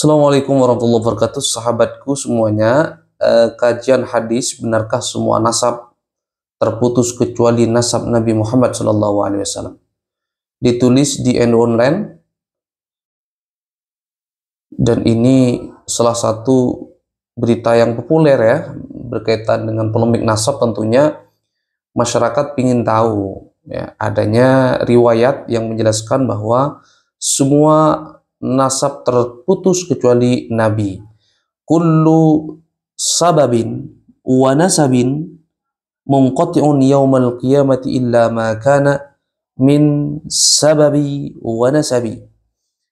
Assalamualaikum warahmatullahi wabarakatuh, sahabatku semuanya. Kajian hadis, benarkah semua nasab terputus kecuali nasab Nabi Muhammad SAW? Ditulis di N Online, dan ini salah satu berita yang populer ya, berkaitan dengan polemik nasab. Tentunya masyarakat ingin tahu ya, adanya riwayat yang menjelaskan bahwa semua nasab terputus kecuali Nabi. Kullu sababin wa nasabin munqati'un yaumal qiyamati illa ma kana min sababi wa nasabi.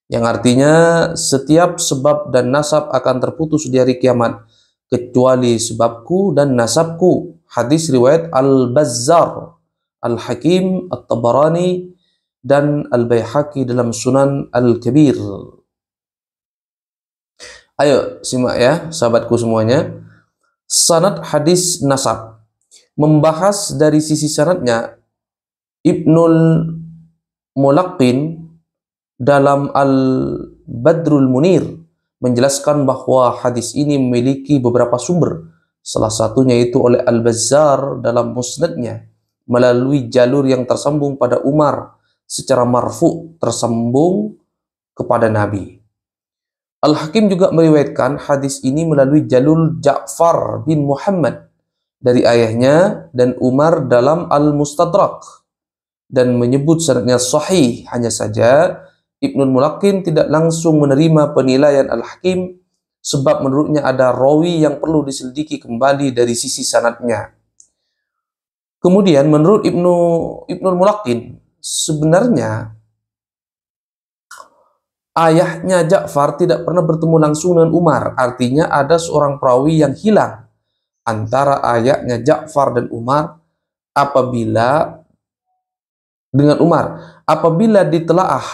Yang artinya setiap sebab dan nasab akan terputus di hari kiamat kecuali sebabku dan nasabku. Hadis riwayat Al-Bazzar, Al-Hakim, At-Tabarani, dan Al-Baihaqi dalam Sunan Al-Kabir. Ayo simak ya sahabatku semuanya. Sanad hadis nasab. Membahas dari sisi sanadnya, Ibnul Mulaqqin dalam Al-Badrul Munir menjelaskan bahwa hadis ini memiliki beberapa sumber. Salah satunya itu oleh Al-Bazzar dalam musnadnya melalui jalur yang tersambung pada Umar secara marfu, tersambung kepada Nabi. Al-Hakim juga meriwayatkan hadis ini melalui jalur Ja'far bin Muhammad dari ayahnya dan Umar dalam Al-Mustadrak dan menyebut sanadnya sahih. Hanya saja Ibnul Mulaqqin tidak langsung menerima penilaian Al-Hakim sebab menurutnya ada rawi yang perlu diselidiki kembali dari sisi sanadnya. Kemudian menurut Ibnul Mulaqqin, sebenarnya ayahnya Ja'far tidak pernah bertemu langsung dengan Umar. Artinya ada seorang perawi yang hilang antara ayahnya Ja'far dan Umar apabila ditelaah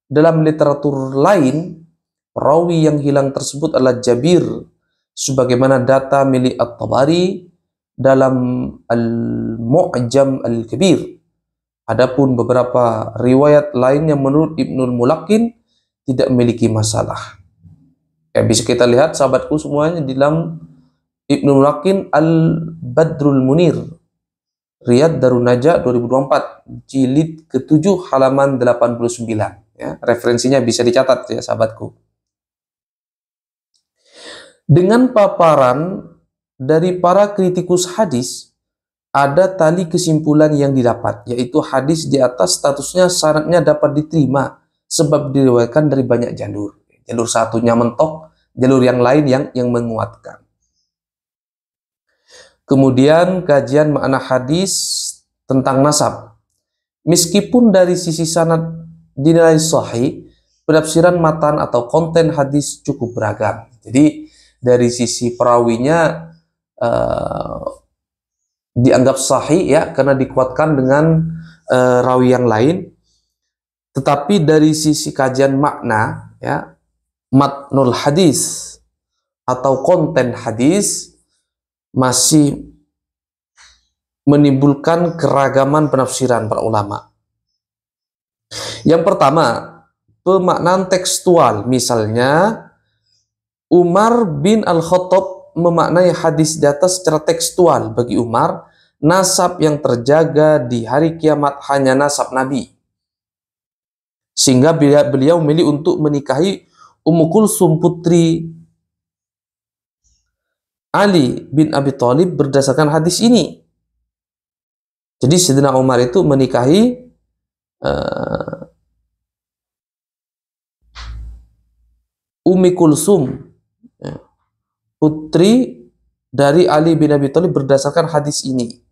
dalam literatur lain, perawi yang hilang tersebut adalah Jabir sebagaimana data milik At-Tabari dalam Al-Mu'jam Al-Kabir. Adapun beberapa riwayat lain yang menurut Ibnul Mulaqqin tidak memiliki masalah. Ya, bisa kita lihat sahabatku semuanya di dalam Ibnul Mulaqqin Al-Badrul Munir, Riyadh Darun Najah 2024, jilid ke-7 halaman 89. Ya, referensinya bisa dicatat ya sahabatku. Dengan paparan dari para kritikus hadis, ada tali kesimpulan yang didapat, yaitu hadis di atas statusnya sanadnya dapat diterima sebab diriwayatkan dari banyak jalur. Jalur satunya mentok, jalur yang lain yang menguatkan. Kemudian kajian makna hadis tentang nasab. Meskipun dari sisi sanad dinilai sahih, penafsiran matan atau konten hadis cukup beragam. Jadi dari sisi perawinya dianggap sahih ya karena dikuatkan dengan rawi yang lain. Tetapi dari sisi kajian makna ya, matnul hadis atau konten hadis masih menimbulkan keragaman penafsiran para ulama. Yang pertama, pemaknaan tekstual. Misalnya Umar bin Al-Khattab memaknai hadis di atas secara tekstual. Bagi Umar, nasab yang terjaga di hari kiamat hanya nasab Nabi. Sehingga beliau memilih untuk menikahi Ummu Kulsum putri Ali bin Abi Thalib berdasarkan hadis ini. Jadi Sayyidina Umar itu menikahi Ummi Kulsum, putri dari Ali bin Abi Thalib berdasarkan hadis ini.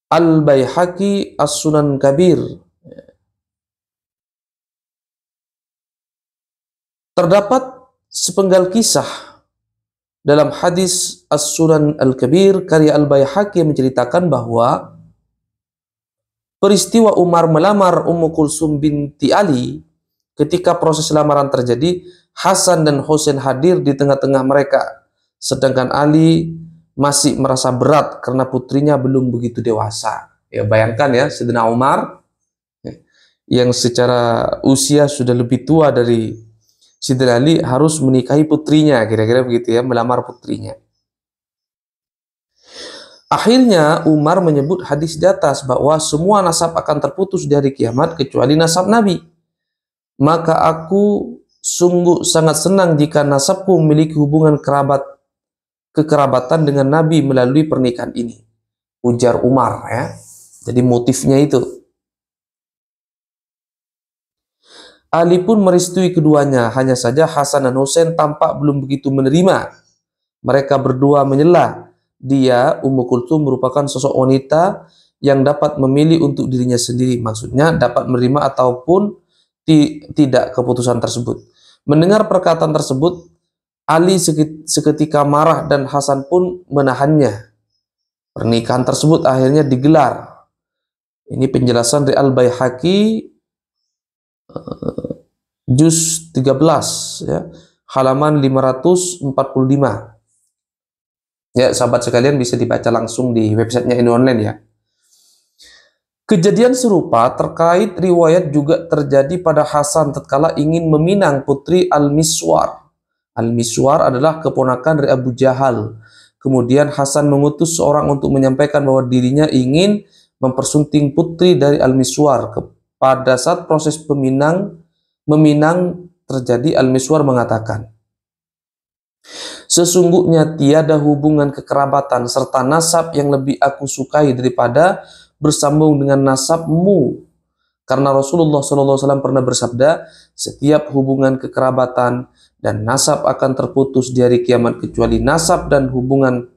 Al-Baihaqi As-Sunan Kabir. Terdapat sepenggal kisah dalam hadis As-Sunan Al-Kabir karya Al-Baihaqi yang menceritakan bahwa peristiwa Umar melamar Ummu Kulsum binti Ali. Ketika proses lamaran terjadi, Hasan dan Husain hadir di tengah-tengah mereka, sedangkan Ali masih merasa berat karena putrinya belum begitu dewasa. Ya bayangkan ya, Sayyidina Umar yang secara usia sudah lebih tua dari Sayyidina Ali harus menikahi putrinya, kira-kira begitu ya, melamar putrinya. Akhirnya Umar menyebut hadis di atas bahwa semua nasab akan terputus di hari kiamat kecuali nasab Nabi. Maka aku sungguh sangat senang jika nasabku memiliki hubungan kekerabatan dengan Nabi melalui pernikahan ini, ujar Umar ya. Jadi motifnya itu. Ali pun merestui keduanya, hanya saja Hasan dan Husain tampak belum begitu menerima. Mereka berdua menyela dia, Ummu Kulthum, merupakan sosok wanita yang dapat memilih untuk dirinya sendiri. Maksudnya dapat menerima ataupun tidak keputusan tersebut. Mendengar perkataan tersebut, Ali seketika marah dan Hasan pun menahannya. Pernikahan tersebut akhirnya digelar. Ini penjelasan dari Al-Baihaqi juz 13 ya, halaman 545. Ya, sahabat sekalian bisa dibaca langsung di websitenya ini online ya. Kejadian serupa terkait riwayat juga terjadi pada Hasan tatkala ingin meminang putri Al-Miswar. Al-Miswar adalah keponakan dari Abu Jahal. Kemudian Hasan mengutus seorang untuk menyampaikan bahwa dirinya ingin mempersunting putri dari Al-Miswar. Pada saat proses meminang terjadi, Al-Miswar mengatakan, sesungguhnya tiada hubungan kekerabatan serta nasab yang lebih aku sukai daripada bersambung dengan nasabmu. Karena Rasulullah SAW pernah bersabda, setiap hubungan kekerabatan dan nasab akan terputus di hari kiamat kecuali nasab dan hubungan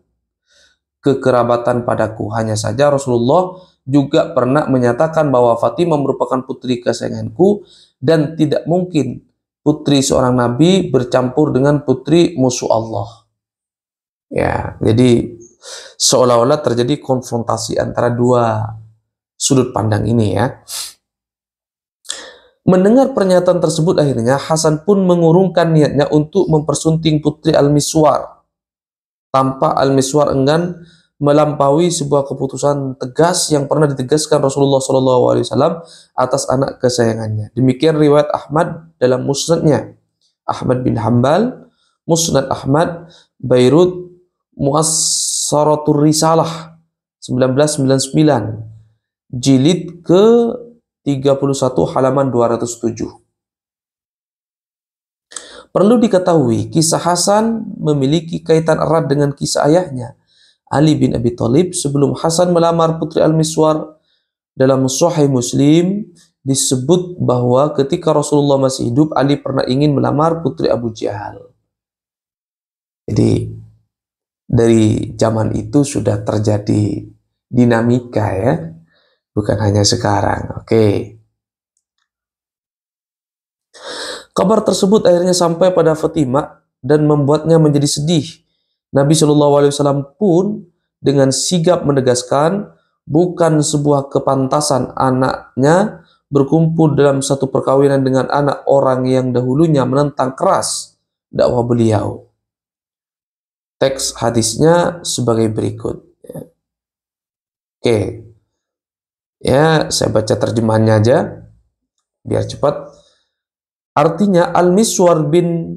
kekerabatan padaku. Hanya saja Rasulullah juga pernah menyatakan bahwa Fatimah merupakan putri kesayanganku dan tidak mungkin putri seorang nabi bercampur dengan putri musuh Allah. Ya, jadi seolah-olah terjadi konfrontasi antara dua sudut pandang ini ya. Mendengar pernyataan tersebut, akhirnya Hasan pun mengurungkan niatnya untuk mempersunting putri Al-Miswar. Tanpa Al-Miswar enggan melampaui sebuah keputusan tegas yang pernah ditegaskan Rasulullah SAW atas anak kesayangannya. Demikian riwayat Ahmad dalam musnadnya. Ahmad bin Hanbal, Musnad Ahmad, Beirut, Muassaratur Risalah 1999, jilid ke 31 halaman 207. Perlu diketahui, kisah Hasan memiliki kaitan erat dengan kisah ayahnya, Ali bin Abi Thalib. Sebelum Hasan melamar putri Al-Miswar, dalam Sahih Muslim disebut bahwa ketika Rasulullah masih hidup, Ali pernah ingin melamar putri Abu Jahal. Jadi dari zaman itu sudah terjadi dinamika ya, bukan hanya sekarang. Oke. Kabar tersebut akhirnya sampai pada Fatimah dan membuatnya menjadi sedih. Nabi SAW pun dengan sigap menegaskan bukan sebuah kepantasan anaknya berkumpul dalam satu perkawinan dengan anak orang yang dahulunya menentang keras dakwah beliau. Teks hadisnya sebagai berikut. Oke. Ya, saya baca terjemahannya aja biar cepat. Artinya, Al-Miswar bin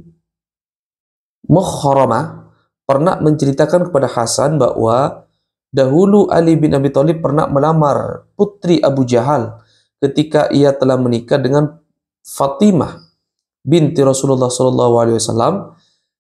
Mukhramah pernah menceritakan kepada Hasan bahwa dahulu Ali bin Abi Thalib pernah melamar putri Abu Jahal ketika ia telah menikah dengan Fatimah binti Rasulullah SAW.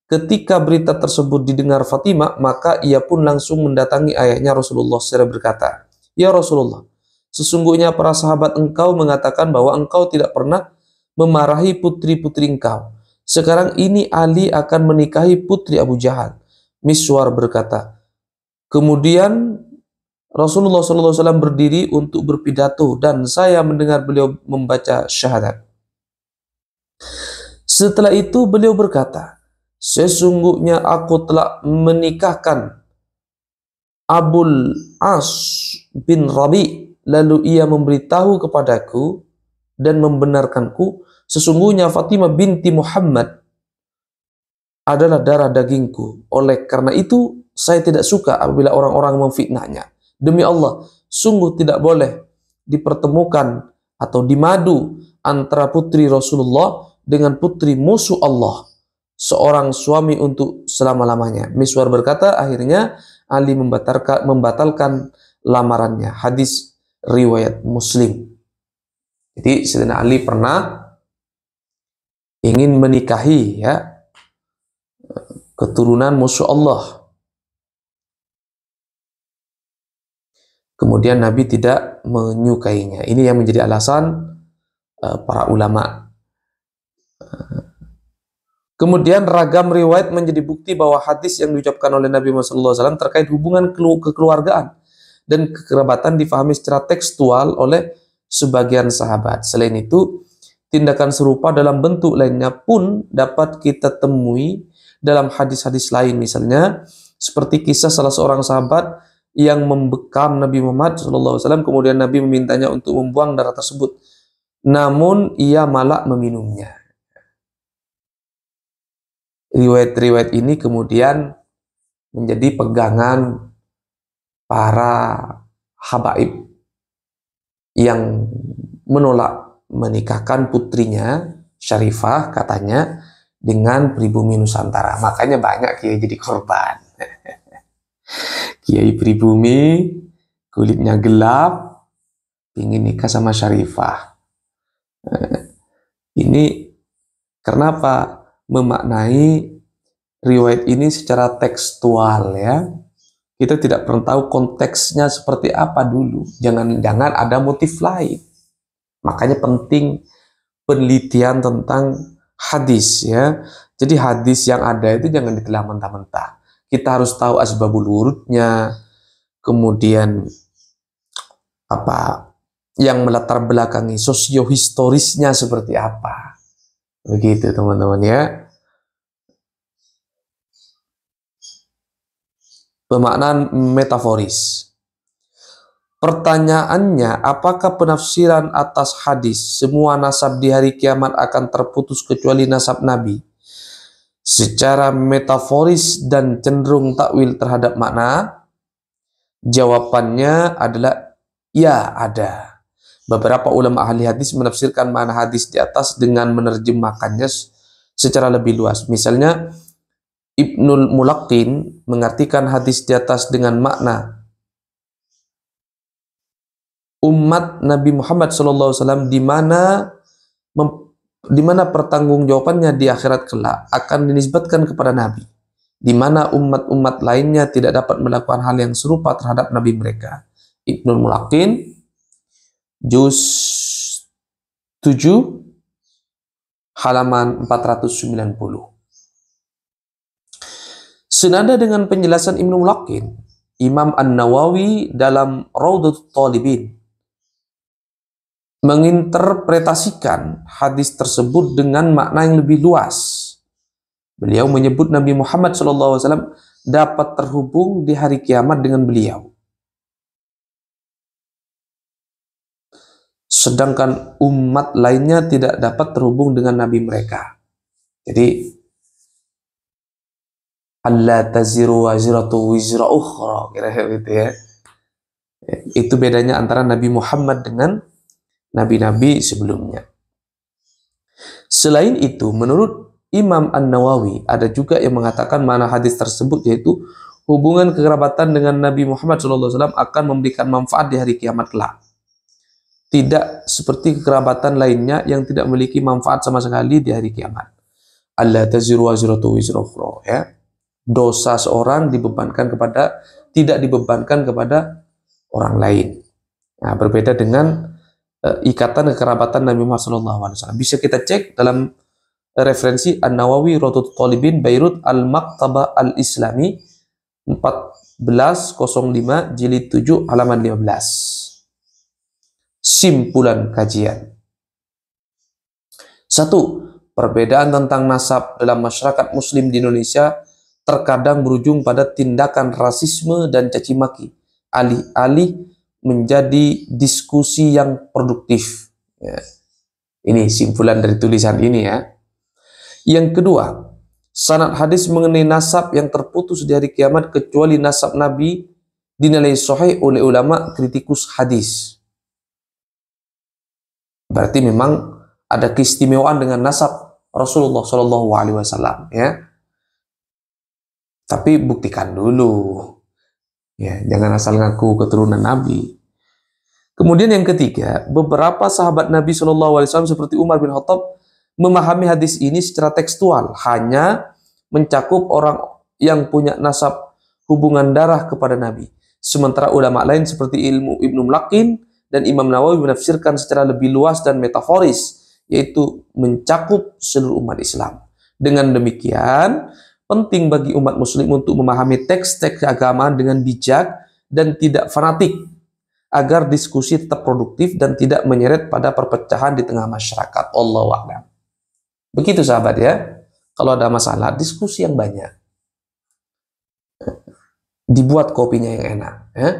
Ketika berita tersebut didengar Fatimah, maka ia pun langsung mendatangi ayahnya Rasulullah secara berkata, "Ya Rasulullah, sesungguhnya para sahabat engkau mengatakan bahwa engkau tidak pernah memarahi putri-putri engkau. Sekarang ini Ali akan menikahi putri Abu Jahal." Miswar berkata, kemudian Rasulullah SAW berdiri untuk berpidato dan saya mendengar beliau membaca syahadat. Setelah itu beliau berkata, sesungguhnya aku telah menikahkan Abul As bin Rabi. Lalu ia memberitahu kepadaku dan membenarkanku, sesungguhnya Fatimah binti Muhammad adalah darah dagingku. Oleh karena itu, saya tidak suka apabila orang-orang memfitnahnya. Demi Allah, sungguh tidak boleh dipertemukan atau dimadu antara putri Rasulullah dengan putri musuh Allah, seorang suami untuk selama-lamanya. Miswar berkata, akhirnya Ali membatalkan lamarannya. Hadis riwayat Muslim. Jadi Sayyidina Ali pernah ingin menikahi ya keturunan musuh Allah. Kemudian Nabi tidak menyukainya. Ini yang menjadi alasan para ulama. Kemudian ragam riwayat menjadi bukti bahwa hadis yang diucapkan oleh Nabi Muhammad SAW terkait hubungan kekeluargaan dan kekerabatan difahami secara tekstual oleh sebagian sahabat. Selain itu, tindakan serupa dalam bentuk lainnya pun dapat kita temui dalam hadis-hadis lain. Misalnya, seperti kisah salah seorang sahabat yang membekam Nabi Muhammad SAW, kemudian Nabi memintanya untuk membuang darah tersebut. Namun, ia malah meminumnya. Riwayat-riwayat ini kemudian menjadi pegangan para habaib yang menolak menikahkan putrinya Syarifah katanya dengan pribumi Nusantara. Makanya banyak kiai jadi korban. Kiai pribumi, kulitnya gelap, ingin nikah sama Syarifah. Ini kenapa? Memaknai riwayat ini secara tekstual ya. Kita tidak pernah tahu konteksnya seperti apa dulu. Jangan-jangan ada motif lain. Makanya penting penelitian tentang hadis ya. Jadi hadis yang ada itu jangan ditelan mentah-mentah. Kita harus tahu asbabul wurudnya, kemudian apa yang melatar belakangi sosiohistorisnya seperti apa. Begitu teman-teman ya. Pemaknaan metaforis. Pertanyaannya, apakah penafsiran atas hadis semua nasab di hari kiamat akan terputus kecuali nasab Nabi secara metaforis dan cenderung takwil terhadap makna? Jawabannya adalah ya, ada. Beberapa ulama ahli hadis menafsirkan makna hadis di atas dengan menerjemahkannya secara lebih luas. Misalnya, Ibnul Mulaqqin mengartikan hadis di atas dengan makna umat Nabi Muhammad SAW di mana pertanggungjawabannya di akhirat kelak akan dinisbatkan kepada Nabi, di mana umat-umat lainnya tidak dapat melakukan hal yang serupa terhadap Nabi mereka. Ibnul Mulaqqin juz 7 halaman 490. Senada dengan penjelasan Ibnu Mulaqqin, Imam An-Nawawi dalam Raudhatul Talibin menginterpretasikan hadis tersebut dengan makna yang lebih luas. Beliau menyebut Nabi Muhammad SAW dapat terhubung di hari kiamat dengan beliau. Sedangkan umat lainnya tidak dapat terhubung dengan Nabi mereka. Jadi, Allah taziru waziratu wizra ukhra, kira-kira gitu ya. Itu bedanya antara Nabi Muhammad dengan nabi-nabi sebelumnya. Selain itu, menurut Imam An-Nawawi, ada juga yang mengatakan makna hadis tersebut yaitu hubungan kekerabatan dengan Nabi Muhammad SAW akan memberikan manfaat di hari kiamat kelak. Tidak seperti kekerabatan lainnya yang tidak memiliki manfaat sama sekali di hari kiamat. Allah taziru waziratu wizra ukhra, ya. Dosa seorang tidak dibebankan kepada orang lain. Nah, berbeda dengan ikatan kekerabatan Nabi Muhammad SAW. Bisa kita cek dalam referensi An-Nawawi Raudhatul Talibin Beirut Al-Maktabah Al-Islami 1405 jilid 7 halaman 15. Simpulan kajian. 1. Perbedaan tentang nasab dalam masyarakat muslim di Indonesia terkadang berujung pada tindakan rasisme dan caci maki, alih-alih menjadi diskusi yang produktif. Ya. Ini simpulan dari tulisan ini ya. Yang kedua, sanad hadis mengenai nasab yang terputus di hari kiamat kecuali nasab Nabi dinilai sahih oleh ulama kritikus hadis. Berarti memang ada keistimewaan dengan nasab Rasulullah Shallallahu Alaihi Wasallam, ya. Tapi buktikan dulu, ya, jangan asal ngaku keturunan Nabi. Kemudian yang ketiga, beberapa sahabat Nabi Shallallahu Alaihi Wasallam seperti Umar bin Khattab memahami hadis ini secara tekstual, hanya mencakup orang yang punya nasab hubungan darah kepada Nabi. Sementara ulama lain seperti Ibnu Mulakin dan Imam Nawawi menafsirkan secara lebih luas dan metaforis, yaitu mencakup seluruh umat Islam. Dengan demikian, penting bagi umat muslim untuk memahami teks-teks keagamaan dengan bijak dan tidak fanatik, agar diskusi tetap produktif dan tidak menyeret pada perpecahan di tengah masyarakat. Allahu a'lam. Begitu sahabat ya. Kalau ada masalah, diskusi yang banyak. Dibuat kopinya yang enak, ya.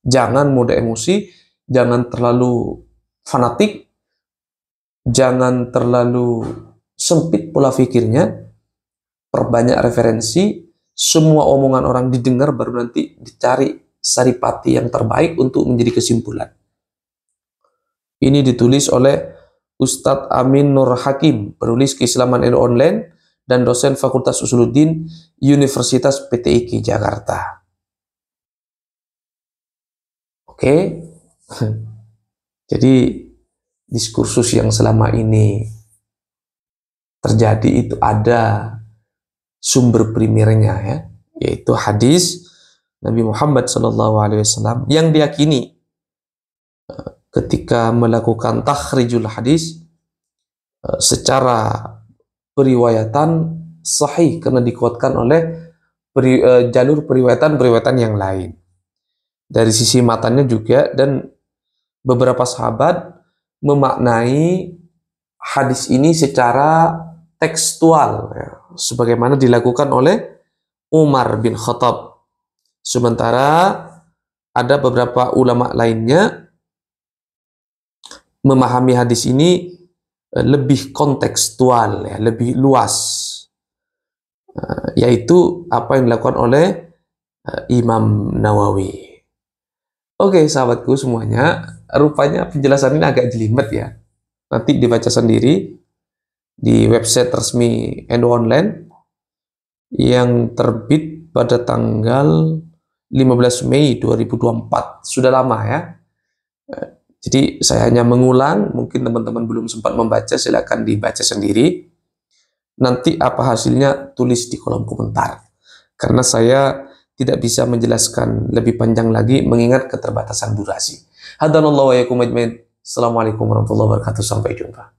Jangan mudah emosi, jangan terlalu fanatik, jangan terlalu sempit pola pikirnya, perbanyak referensi, semua omongan orang didengar, baru nanti dicari saripati yang terbaik untuk menjadi kesimpulan. Ini ditulis oleh Ustadz Amin Nur Hakim, penulis Keislaman online dan dosen Fakultas Usuluddin Universitas PTIK Jakarta. Oke, jadi diskursus yang selama ini terjadi itu ada sumber primernya, ya, yaitu hadis Nabi Muhammad SAW yang diyakini ketika melakukan takhrijul hadis secara periwayatan sahih karena dikuatkan oleh jalur periwayatan yang lain. Dari sisi matanya juga, dan beberapa sahabat memaknai hadis ini secara tekstual, ya, sebagaimana dilakukan oleh Umar bin Khattab. Sementara ada beberapa ulama lainnya memahami hadis ini lebih kontekstual, ya, lebih luas, yaitu apa yang dilakukan oleh Imam Nawawi. Oke, sahabatku semuanya, rupanya penjelasan ini agak jelimet ya. Nanti dibaca sendiri di website resmi NU Online yang terbit pada tanggal 15 Mei 2024. Sudah lama ya. Jadi saya hanya mengulang, mungkin teman-teman belum sempat membaca, silakan dibaca sendiri. Nanti apa hasilnya tulis di kolom komentar. Karena saya tidak bisa menjelaskan lebih panjang lagi mengingat keterbatasan durasi. Hadanallahu wa yakum ajmain. Assalamualaikum warahmatullahi wabarakatuh. Sampai jumpa.